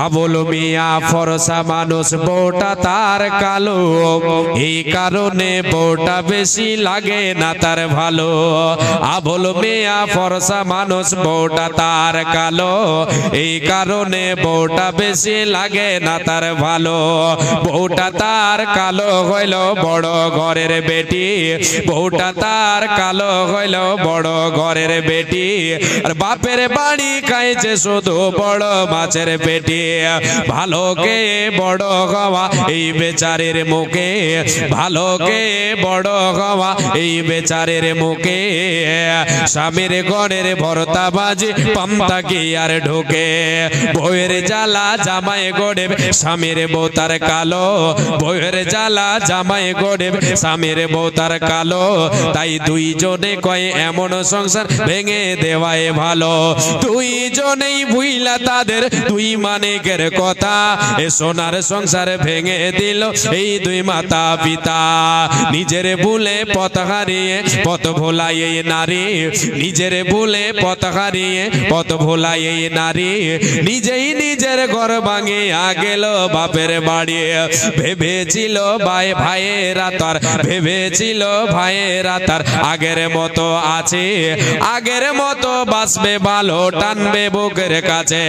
আবুল মিয়া ফরসা মানুষ, বউটা তার কালো, এই কারণে বউটা বেশি লাগে না তার ভালো। আবুল মিয়া ফরসা মানুষ, বউটা তার কালো, এই কারণে বউটা বেশি লাগে না তার ভালো। বউটা তার কালো হইল বড় ঘরের বেটি, বউটা তার কালো হইল বড় ঘরের বেটি, আর বাপের বাড়ি খাইছে শুধু বড় মাছের পেটি। ভালোকে বড় হওয়া এই বেচারের মুখে, ভালোকে বড় হওয়া এই বেচারের মুখে, স্বামীর ঘরের ভরতা বাজে পান্তা কি আর ঢোকে। বউয়ের জ্বালা জামাই গড়ে স্বামীর বউ তার কালো, বউয়ের জ্বালা জামাই গড়ে স্বামীর বউ তার কালো। তাই দুইজনে কয় এমন সংসার ভেঙে দেওয়ায় ভালো। দুইজনেই ভুইলা তাদের দুই মানিকের কথা, এ সোনার সংসার ভেঙে দিল এই দুই মাতা পিতা। নিজের ভুলে পথ হারিয়ে পথ ভোলাই এই নারী, নিজের ভুলে পথ হারিয়ে পথ ভোলাই এই নারী, নিজেই নিজের ঘর ভাঙিয়া গেল বাপের বাড়ি। ভেবেছিল ভাই ভাইয়েরা তার, ভেবেছিল ভাইয়েরা তার আগের মতো আছে, আগের মতো বাঁচবে ভালো টানবে বুকের কাছে।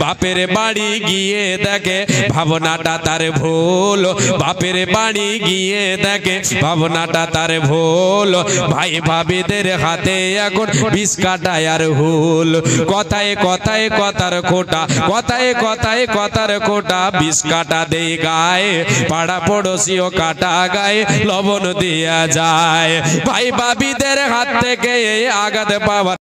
বাপের বাড়ি গিয়ে দেখে ভাবনাটা তার ভুল, বাপের বাড়ি গিয়ে দেখে ভাবনাটা তার ভুল। ভাই ভাবিদের হাতে এখন বিষ কাটায় আর হুল। কথায় কথায় কথার খোটা, কথায় কথায় কথার খোটা, বিষ কাটা দেই গায়ে, পাড়া পড়োশিও কাটা গায়ে লবণ দিয়া যায়। ভাই ভাবিদের হাত থেকে আঘাত পাওয়া